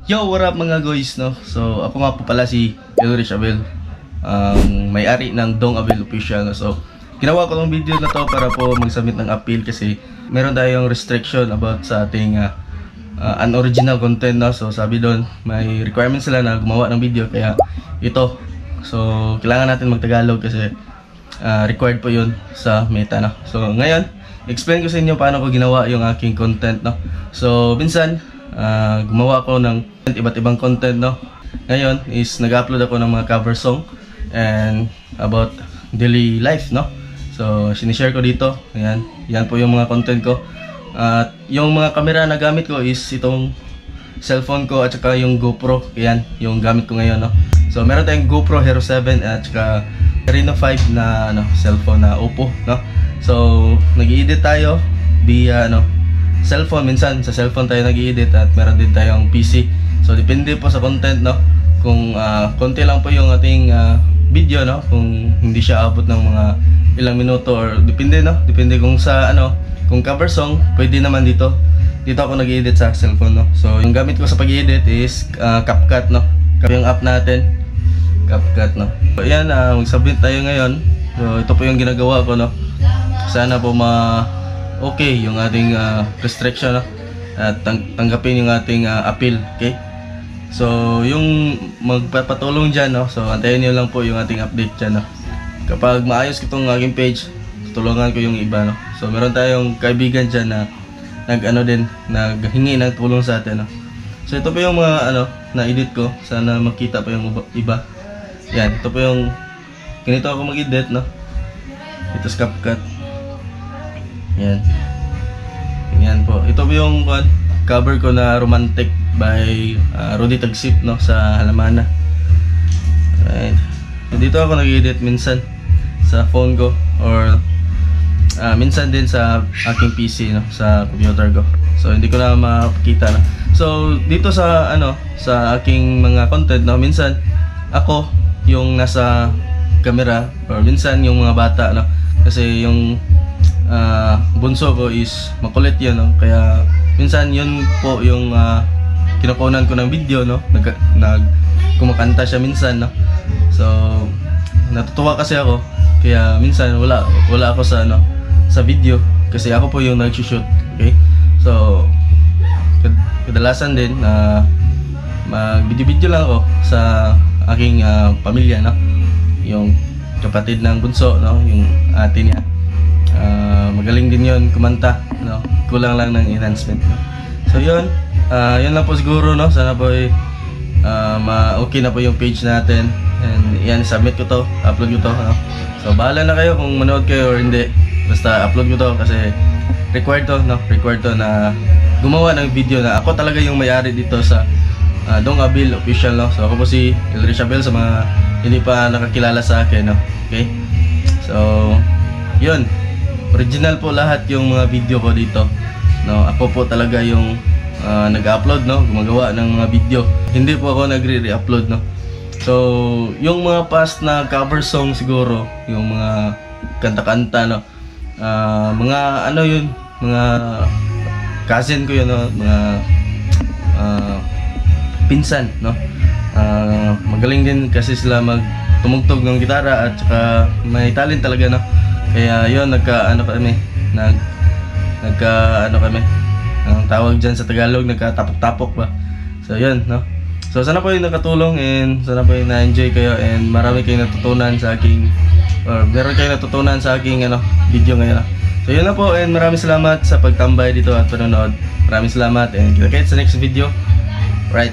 Yo, what up mga guys, no? So, ako nga po pala si Elrich Abel, may-ari ng Dong Abel Official, no? So, ginawa ko tong video na to para po mag-submit ng appeal kasi meron tayong restriction about sa ating unoriginal content, no? So, sabi doon, may requirement sila na gumawa ng video, kaya ito. So, kailangan natin mag-Tagalog kasi required po yun sa Meta, no? So, ngayon, explain ko sa inyo paano ko ginawa yung aking content, no? So, minsan, gumawa ako ng iba't ibang content, no? Ngayon is nag-upload ako ng mga cover song and about daily life, no? So, sinishare ko dito. Ayan, yan po yung mga content ko. At yung mga camera na gamit ko is itong cellphone ko at saka yung GoPro. Ayan, yung gamit ko ngayon, no? So, meron tayong GoPro Hero 7 at saka Reno 5 na cellphone na Oppo, no? So, nag-i-edit tayo via cellphone. Minsan sa cellphone tayo nag-i-edit at meron din tayong PC. So, depende po sa content, no? Kung konti lang po yung ating video, no? Kung hindi siya abot ng mga ilang minuto or depende, no? Depende kung sa kung cover song, pwede naman dito. Dito ako nag-i-edit sa cellphone, no? So, yung gamit ko sa pag-i-edit is CapCut, no? Yung app natin, CapCut, no? So, ayan, mag-submit tayo ngayon. So, ito po yung ginagawa ko, no? Sana po okay yung ating restriction, no? At tanggapin yung ating appeal, okay? So, yung magpapatulong dyan, no? So, antayin nyo lang po yung ating update dyan, no? Kapag maayos ko itong aking page, tutulungan ko yung iba, no? So, meron tayong kaibigan dyan na naghingi ng tulong sa atin, no? So, ito po yung mga na-edit ko. Sana makita pa yung iba. Yan, ito po yung ganito ako mag-edit, no? Ito sa CapCut. Yan. Yan po. Ito po yung cover ko na Romantic by Rudy Tagsip, no, sa Halamana. Alright. Dito ako nag-edit minsan sa phone ko or minsan din sa aking PC, no, sa computer ko. So hindi ko na makita, no. So dito sa sa aking mga content, no, minsan ako yung nasa camera or minsan yung mga bata, no. Kasi yung bunso ko is makulit yun, no? Kaya minsan yun po yung kinukunan ko ng video, no? Kumakanta siya minsan, no? So natutuwa kasi ako, kaya minsan wala ako sa video kasi ako po yung nag-shoot, okay? So kadalasan din mag-video lang ako sa aking pamilya, no? Yung kapatid ng bunso, no? Yung ate niya. Magaling din yun kumanta, no? Kulang lang ng enhancement, no? So yun lang po siguro, no? Sana po okay na po yung page natin and yan, submit ko to, upload ko to, no? So bahala na kayo kung manood kayo or hindi, basta upload ko to kasi required to na gumawa ng video na ako talaga yung may-ari dito sa Dong Abel Official, no? So ako po si Elrich Abel sa mga hindi pa nakakilala sa akin, no? Okay, so yun, original po lahat yung mga video ko dito, no? Ako po talaga yung nag-upload, no? Gumagawa ng mga video. Hindi po ako nagre-re-upload, no? So, yung mga past na cover song siguro, yung mga kanta-kanta, no? Mga yun, mga cousin ko yun, no? Mga pinsan, no? Magaling din kasi sila tumugtog ng gitara at saka may talent talaga, no? Kaya yun, kami, ang tawag dyan sa Tagalog, nagkatapok-tapok ba. So yun, no? So sana po yung nakatulong and sana po yung na-enjoy kayo and marami kayong natutunan sa aking meron kayong natutunan sa aking video ngayon, no? So yun na po and maraming salamat sa pagtambay dito at panonood. Maraming salamat and kita-kits sa next video. Right.